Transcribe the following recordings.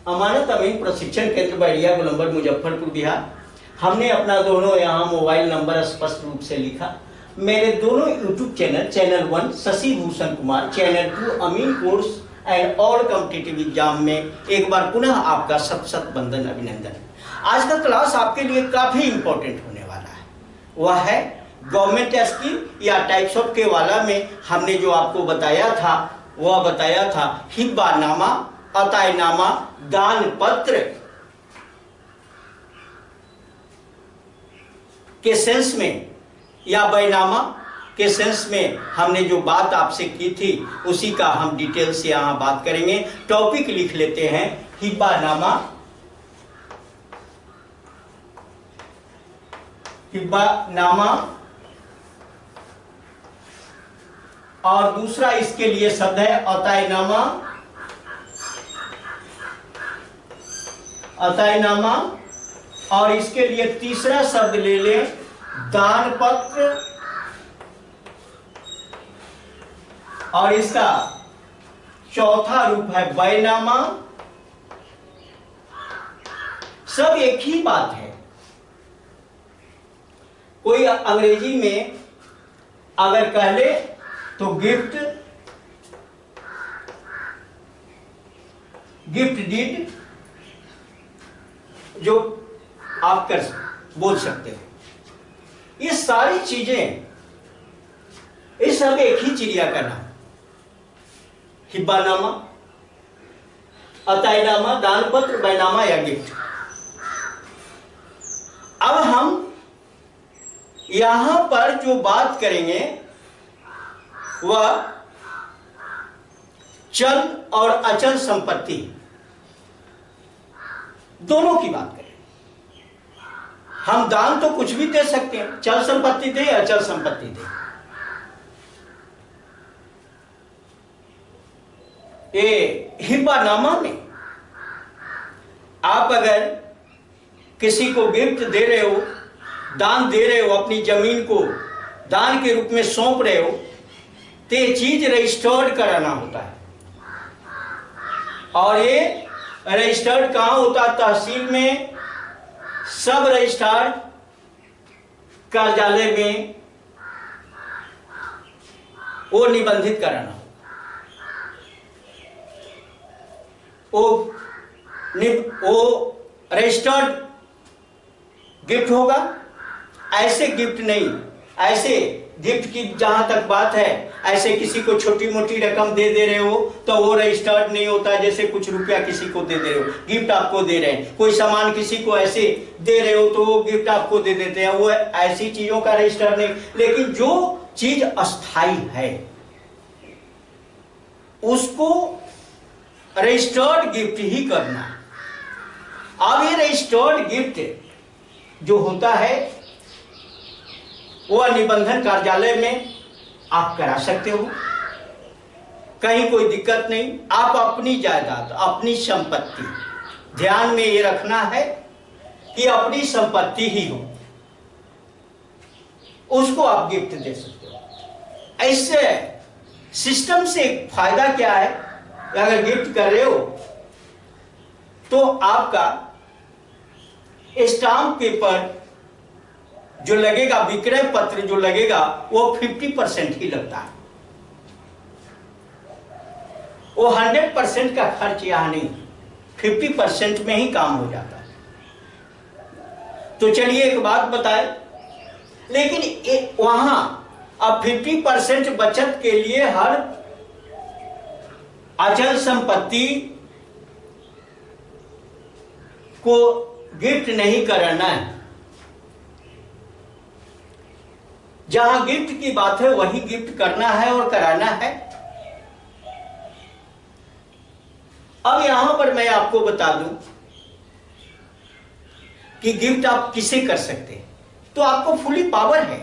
अमानत अमीन प्रशिक्षण केंद्र बैरिया गोलंबर मुजफ्फरपुर बिहार। हमने अपना दोनों यहाँ मोबाइल नंबर स्पष्ट रूप से लिखा। मेरे दोनों YouTube channel, channel 1 Shashi Bhushan Kumar, channel 2 Amin course and all competitive exam में एक बार पुनः आपका शत शत वंदन, अभिनंदन। आज का क्लास आपके लिए काफी इंपॉर्टेंट होने वाला है। वह है गवर्नमेंट स्कीम या टाइप्स ऑफ के वाला में हमने जो आपको बताया था, वह बताया था हिब्बानामा, अतायनामा, दान पत्र के सेंस में या बैनामा के सेंस में हमने जो बात आपसे की थी उसी का हम डिटेल से यहां बात करेंगे। टॉपिक लिख लेते हैं, हिब्बानामा, हिब्बानामा और दूसरा इसके लिए शब्द है अतायनामा, अतायनामा और इसके लिए तीसरा शब्द ले लें दान पत्र और इसका चौथा रूप है बैनामा। सब एक ही बात है। कोई अंग्रेजी में अगर कह ले तो गिफ्ट, गिफ्ट डीड जो आप बोल सकते हो। ये सारी चीजें, ये सब एक ही चिड़िया का नाम, हिब्बानामा, अतायनामा, दान पत्र, बैनामा या गिफ्ट। अब हम यहां पर जो बात करेंगे वह चल और अचल संपत्ति दोनों की बात करें। हम दान तो कुछ भी दे सकते हैं, चल संपत्ति दे, अचल संपत्ति दे। ये हिब्बानामा में आप अगर किसी को गिफ्ट दे रहे हो, दान दे रहे हो, अपनी जमीन को दान के रूप में सौंप रहे हो, तो ये चीज रजिस्टर्ड कराना होता है। और ये रजिस्टर्ड कहां होता है? तहसील में, सब रजिस्ट्रार कार्यालय में वो निबंधित कराना, वो रजिस्टर्ड गिफ्ट होगा। ऐसे गिफ्ट नहीं, ऐसे गिफ्ट की जहां तक बात है, ऐसे किसी को छोटी मोटी रकम दे रहे हो तो वो रजिस्टर्ड नहीं होता। जैसे कुछ रुपया किसी को दे रहे हो, गिफ्ट आपको दे रहे हैं, कोई सामान किसी को ऐसे दे रहे हो तो वो गिफ्ट आपको दे देते हैं, वो ऐसी चीजों का रजिस्टर नहीं। लेकिन जो चीज अस्थाई है उसको रजिस्टर्ड गिफ्ट ही करना है। अब ये रजिस्टर्ड गिफ्ट जो होता है वह निबंधन कार्यालय में आप करा सकते हो, कहीं कोई दिक्कत नहीं। आप अपनी जायदाद, अपनी संपत्ति, ध्यान में ये रखना है कि अपनी संपत्ति ही हो, उसको आप गिफ्ट दे सकते हो। ऐसे सिस्टम से एक फायदा क्या है, अगर गिफ्ट कर रहे हो तो आपका स्टाम्प पेपर जो लगेगा, विक्रय पत्र जो लगेगा, वो 50% ही लगता है। वो 100% का खर्च यहां नहीं, 50% में ही काम हो जाता है। तो चलिए एक बात बताएं, लेकिन वहां अब 50% बचत के लिए हर अचल संपत्ति को गिफ्ट नहीं करना है। जहां गिफ्ट की बात है वही गिफ्ट करना है और कराना है। अब यहां पर मैं आपको बता दूं कि गिफ्ट आप किसे कर सकते हैं, तो आपको फुली पावर है,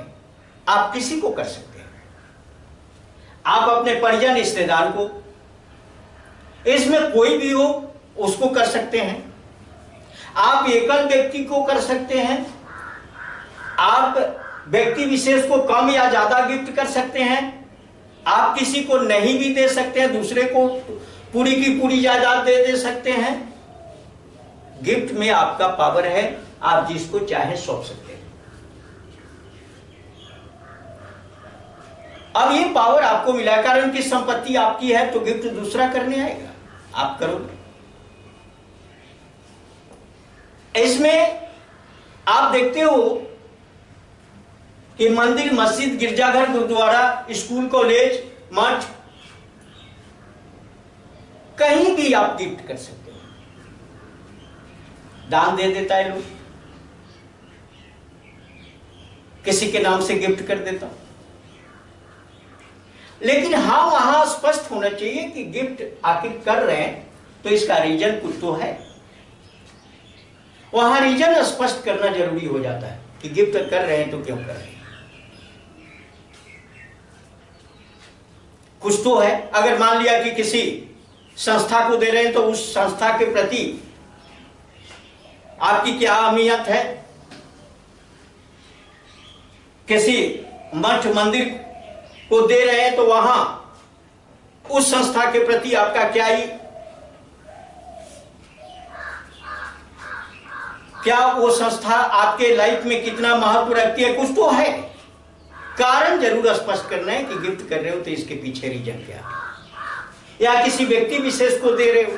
आप किसी को कर सकते हैं। आप अपने परिजन रिश्तेदार को, इसमें कोई भी हो उसको कर सकते हैं। आप एकल व्यक्ति को कर सकते हैं, आप व्यक्ति विशेष को कम या ज्यादा गिफ्ट कर सकते हैं, आप किसी को नहीं भी दे सकते हैं, दूसरे को पूरी की पूरी जायदाद दे सकते हैं। गिफ्ट में आपका पावर है, आप जिसको चाहे सौंप सकते हैं। अब ये पावर आपको मिला है, कारण की संपत्ति आपकी है तो गिफ्ट दूसरा करने आएगा, आप करोगे। इसमें आप देखते हो कि मंदिर, मस्जिद, गिरजाघर, गुरुद्वारा, स्कूल, कॉलेज, मठ, कहीं भी आप गिफ्ट कर सकते हो। दान दे देता है लोग, किसी के नाम से गिफ्ट कर देता। लेकिन हाँ, वहां स्पष्ट होना चाहिए कि गिफ्ट आखिर कर रहे हैं तो इसका रीजन कुछ तो है। वहां रीजन स्पष्ट करना जरूरी हो जाता है कि गिफ्ट कर रहे हैं तो क्यों कर रहे हैं, कुछ तो है। अगर मान लिया कि किसी संस्था को दे रहे हैं तो उस संस्था के प्रति आपकी क्या अहमियत है। किसी मठ, मंदिर को दे रहे हैं तो वहां उस संस्था के प्रति आपका क्या वो संस्था आपके लाइफ में कितना महत्व रखती है, कुछ तो है। कारण जरूर स्पष्ट करना है कि गिफ्ट कर रहे हो तो इसके पीछे रीजन क्या है। या किसी व्यक्ति विशेष को दे रहे हो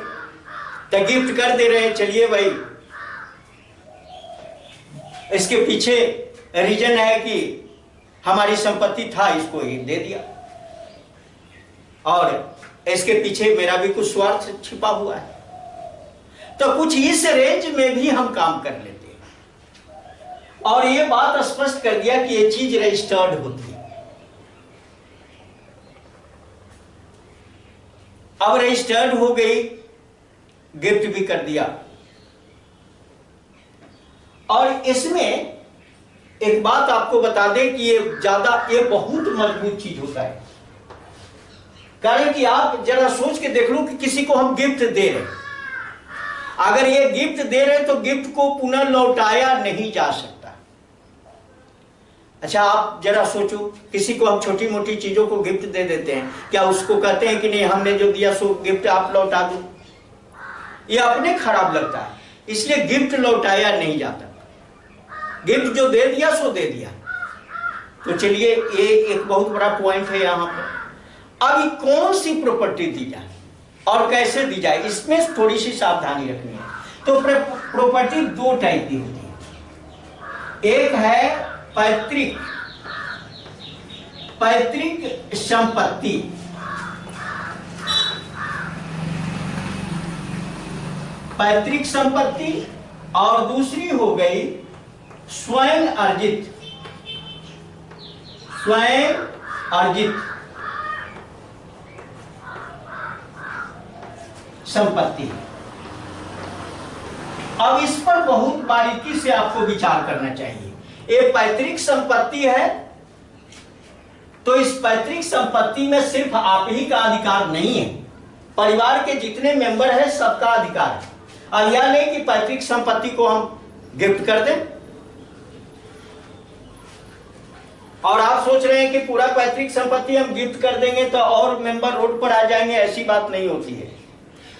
तो गिफ्ट कर दे रहे हैं, चलिए भाई इसके पीछे रीजन है कि हमारी संपत्ति था, इसको ये दे दिया और इसके पीछे मेरा भी कुछ स्वार्थ छिपा हुआ है। तो कुछ इस रेंज में भी हम काम कर लेते हैं। और ये बात स्पष्ट कर दिया कि ये चीज रजिस्टर्ड होती है। अब रजिस्टर्ड हो गई, गिफ्ट भी कर दिया। और इसमें एक बात आपको बता दें कि ये बहुत मजबूत चीज होता है। कारण कि आप जरा सोच के देख लो कि किसी को हम गिफ्ट दे रहे हैं, अगर ये गिफ्ट दे रहे तो गिफ्ट को पुनः लौटाया नहीं जा सकता। अच्छा, आप जरा सोचो, किसी को हम छोटी मोटी चीजों को गिफ्ट दे देते हैं, क्या उसको कहते हैं कि नहीं हमने जो दिया सो गिफ्ट आप लौटा दो? ये अपने खराब लगता है, इसलिए गिफ्ट लौटाया नहीं जाता। गिफ्ट जो दे दिया सो दे दिया। तो चलिए, ये एक बहुत बड़ा पॉइंट है यहाँ पर। अब कौन सी प्रॉपर्टी दी जाए और कैसे दी जाए, इसमें थोड़ी सी सावधानी रखनी है। तो प्रॉपर्टी दो टाइप की होती है। एक है पैतृक संपत्ति। पैतृक संपत्ति, और दूसरी हो गई स्वयं अर्जित संपत्ति। अब इस पर बहुत बारीकी से आपको विचार करना चाहिए। ये पैतृक संपत्ति है तो इस पैतृक संपत्ति में सिर्फ आप ही का अधिकार नहीं है, परिवार के जितने मेंबर हैं सबका अधिकार है। अब यह नहीं कि पैतृक संपत्ति को हम गिफ्ट कर दें और आप सोच रहे हैं कि पूरा पैतृक संपत्ति हम गिफ्ट कर देंगे तो और मेंबर रोड पर आ जाएंगे। ऐसी बात नहीं होती है।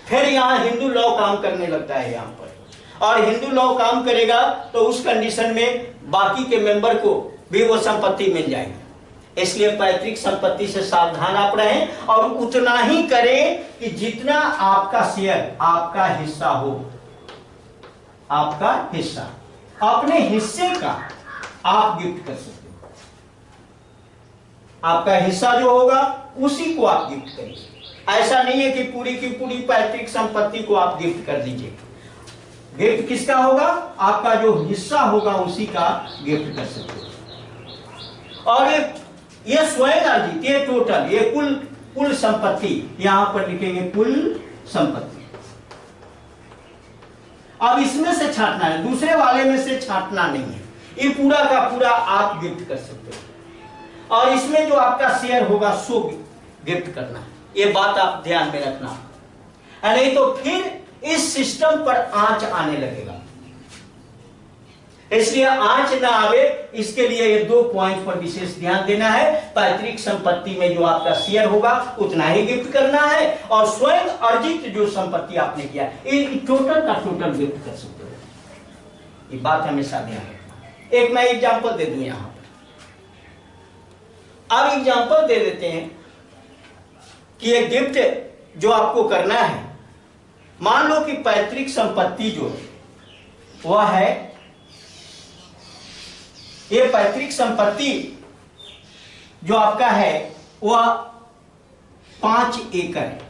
फिर यहाँ हिंदू लॉ काम करने लगता है यहाँ पर, और हिंदू लॉ काम करेगा तो उस कंडीशन में बाकी के मेंबर को भी वो संपत्ति मिल जाएगी। इसलिए पैतृक संपत्ति से सावधान आप रहें और उतना ही करें कि जितना आपका शेयर, आपका हिस्सा हो। आपका हिस्सा, अपने हिस्से का आप गिफ्ट कर सकते हो। आपका हिस्सा जो होगा उसी को आप गिफ्ट करिए। ऐसा नहीं है कि पूरी की पूरी पैतृक संपत्ति को आप गिफ्ट कर दीजिए। गिफ्ट किसका होगा? आपका जो हिस्सा होगा उसी का गिफ्ट कर सकते हो। और ये स्वयं अर्जित, ये टोटल, ये कुल संपत्ति, यहां पर लिखेंगे कुल संपत्ति। अब इसमें से छांटना है, दूसरे वाले में से छांटना नहीं है। ये पूरा का पूरा आप गिफ्ट कर सकते हो और इसमें जो आपका शेयर होगा सो गिफ्ट करना है। ये बात आप ध्यान में रखना, नहीं तो फिर इस सिस्टम पर आंच आने लगेगा। इसलिए आंच ना आवे, इसके लिए ये 2 पॉइंट पर विशेष ध्यान देना है। पैतृक संपत्ति में जो आपका शेयर होगा उतना ही गिफ्ट करना है, और स्वयं अर्जित जो संपत्ति आपने किया ये टोटल का टोटल गिफ्ट कर सकते हो। ये बात हमेशा ध्यान रखना। एक मैं एग्जांपल दे दूं यहां पर। अब एग्जांपल दे देते हैं कि ये गिफ्ट जो आपको करना है, मान लो कि पैतृक संपत्ति जो वह है, ये पैतृक संपत्ति जो आपका है वह 5 एकड़ है।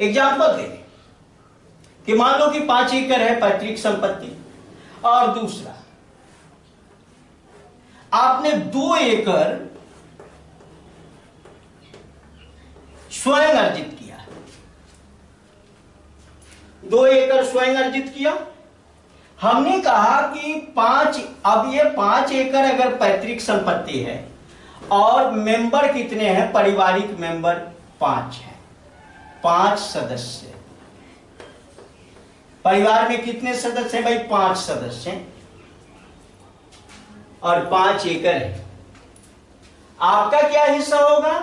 एग्जाम्पल दे कि मान लो कि 5 एकड़ है पैतृक संपत्ति, और दूसरा आपने 2 एकड़ स्वयं अर्जित किया, 2 एकड़ स्वयं अर्जित किया। हमने कहा कि अब ये 5 एकड़ अगर पैतृक संपत्ति है और मेंबर कितने हैं, पारिवारिक मेंबर 5 हैं, 5 सदस्य। परिवार में कितने सदस्य हैं भाई, 5 सदस्य हैं, और 5 एकड़ है। आपका क्या हिस्सा होगा,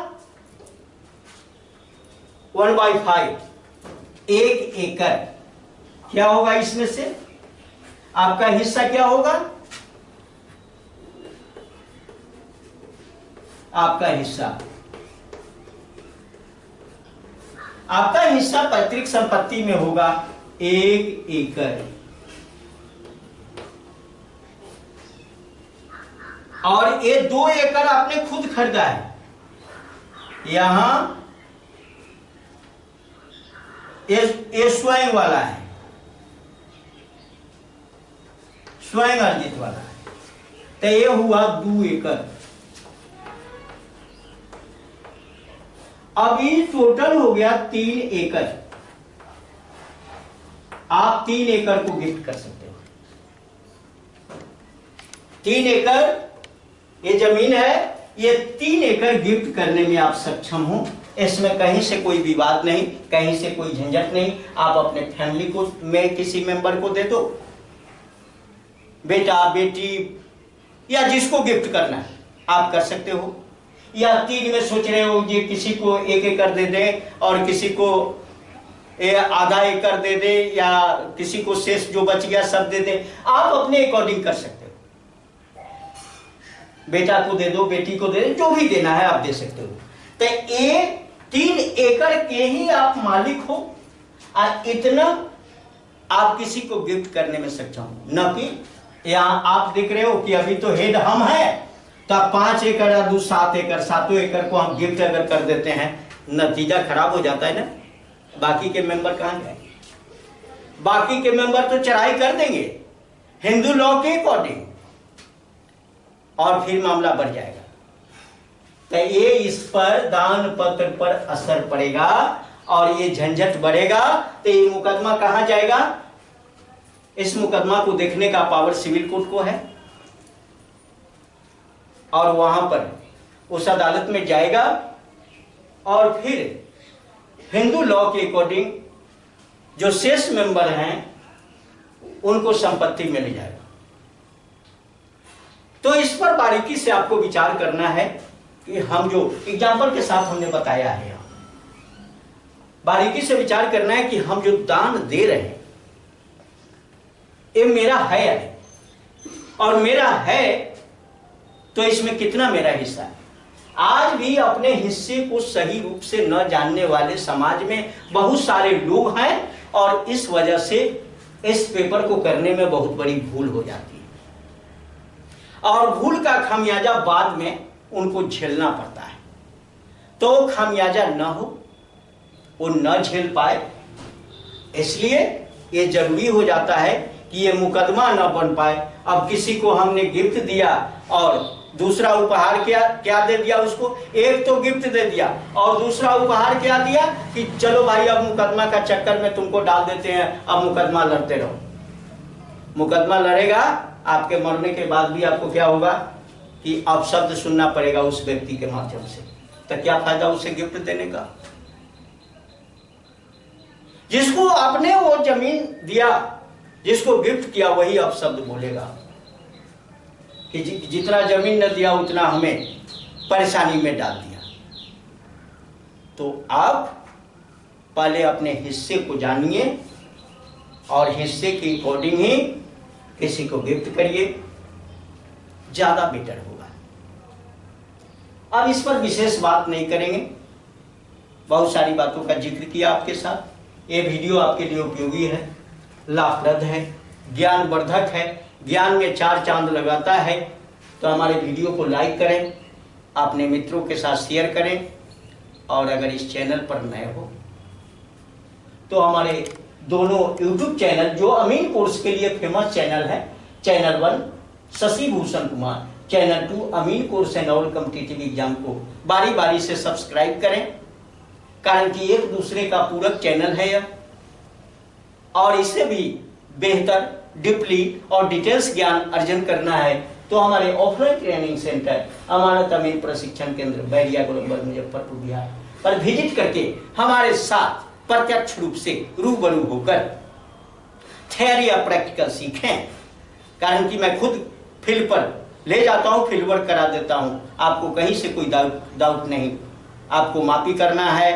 1/5, 1 एकड़ क्या होगा इसमें से, आपका हिस्सा क्या होगा, आपका हिस्सा पैतृक संपत्ति में होगा 1 एकड़, और ये 2 एकड़ आपने खुद खरीदा है। यहां ये स्वयं वाला है, स्वयं अर्जित वाला है, तो ये हुआ 2 एकड़। अब ये टोटल हो गया 3 एकड़। आप 3 एकड़ को गिफ्ट कर सकते हो। 3 एकड़ ये जमीन है, ये 3 एकड़ गिफ्ट करने में आप सक्षम हो। इसमें कहीं से कोई विवाद नहीं, कहीं से कोई झंझट नहीं। आप अपने फैमिली को में किसी मेंबर को दे दो, बेटा बेटी या जिसको गिफ्ट करना है आप कर सकते हो। या 3 में सोच रहे हो ये किसी को 1 एकड़ दे दे और किसी को आधा एकड़ दे दे, या किसी को शेष जो बच गया सब दे दे, आप अपने अकॉर्डिंग कर सकते हो। बेटा को दे दो, बेटी को दे दो, जो भी देना है आप दे सकते हो। तो ये 3 एकड़ के ही आप मालिक हो, और इतना आप किसी को गिफ्ट करने में सक्षम हो। न कि यहां आप देख रहे हो कि अभी तो हेड हम हैं, तो 5 एकड़ या 7 एकड़ 7 एकड़ को हम गिफ्ट अगर कर देते हैं, नतीजा खराब हो जाता है ना। बाकी के मेंबर कहां गए, बाकी के मेंबर तो चढ़ाई कर देंगे हिंदू लॉ के अकॉर्डिंग, और फिर मामला बढ़ जाएगा। तो ये इस पर दान पत्र पर असर पड़ेगा और ये झंझट बढ़ेगा। तो ये मुकदमा कहां जाएगा, इस मुकदमा को देखने का पावर सिविल कोर्ट को है, और वहां पर उस अदालत में जाएगा, और फिर हिंदू लॉ के अकॉर्डिंग जो शेष मेंबर हैं उनको संपत्ति मिल जाएगा। तो इस पर बारीकी से आपको विचार करना है कि हम जो एग्जाम्पल के साथ हमने बताया है, बारीकी से विचार करना है कि हम जो दान दे रहे हैं ये मेरा है, और मेरा है तो इसमें कितना मेरा हिस्सा है। आज भी अपने हिस्से को सही रूप से न जानने वाले समाज में बहुत सारे लोग हैं, और इस वजह से इस पेपर को करने में बहुत बड़ी भूल हो जाती है, और भूल का खामियाजा बाद में उनको झेलना पड़ता है। तो खामियाजा न हो, वो न झेल पाए, इसलिए ये जरूरी हो जाता है कि ये मुकदमा न बन पाए। अब किसी को हमने गिफ्ट दिया और दूसरा उपहार क्या दे दिया उसको, एक तो गिफ्ट दे दिया और दूसरा उपहार क्या दिया कि चलो भाई अब मुकदमा का चक्कर में तुमको डाल देते हैं, अब मुकदमा लड़ते रहो। मुकदमा लड़ेगा, आपके मरने के बाद भी आपको क्या होगा कि अब शब्द सुनना पड़ेगा उस व्यक्ति के माध्यम से। तो क्या फायदा उसे गिफ्ट देने का। जिसको आपने वो जमीन दिया, जिसको गिफ्ट किया, वही अब शब्द बोलेगा कि जितना जमीन न दिया उतना हमें परेशानी में डाल दिया। तो आप पहले अपने हिस्से को जानिए और हिस्से के अकॉर्डिंग ही किसी को गिफ्ट करिए, ज्यादा बेटर होगा। अब इस पर विशेष बात नहीं करेंगे, बहुत सारी बातों का जिक्र किया आपके साथ। ये वीडियो आपके लिए उपयोगी है, लाभप्रद है, ज्ञानवर्धक है, ज्ञान में 4 चांद लगाता है। तो हमारे वीडियो को लाइक करें, अपने मित्रों के साथ शेयर करें, और अगर इस चैनल पर नए हो तो हमारे दोनों यूट्यूब चैनल जो अमीन कोर्स के लिए फेमस चैनल है, channel 1 Shashi Bhushan Kumar, channel 2 Amin course and all competitive exam को बारी बारी से सब्सक्राइब करें, कारण कि एक दूसरे का पूरक चैनल है यह, और इससे भी बेहतर डीपली और डिटेल्स ज्ञान अर्जन करना है तो हमारे ऑफलाइन ट्रेनिंग सेंटर अमानत अमीन प्रशिक्षण केंद्र बैरिया गोलंबर मुजफ्फरपुर बिहार पर विजिट करके हमारे साथ प्रत्यक्ष रूप से रूबरू होकर थ्योरी या प्रैक्टिकल सीखें। कारण कि मैं खुद फील्ड पर ले जाता हूं, फील्ड वर्क करा देता हूं, आपको कहीं से कोई डाउट नहीं। आपको मापी करना है,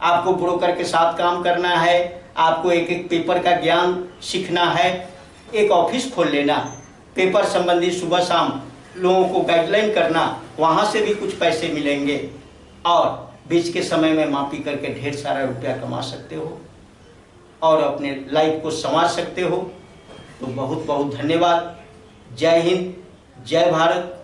आपको ब्रोकर के साथ काम करना है, आपको एक एक पेपर का ज्ञान सीखना है, एक ऑफिस खोल लेना, पेपर संबंधी सुबह शाम लोगों को गाइडलाइन करना, वहां से भी कुछ पैसे मिलेंगे और बीच के समय में मापी करके ढेर सारा रुपया कमा सकते हो और अपने लाइफ को संवार सकते हो। तो बहुत बहुत धन्यवाद। जय हिंद, जय भारत।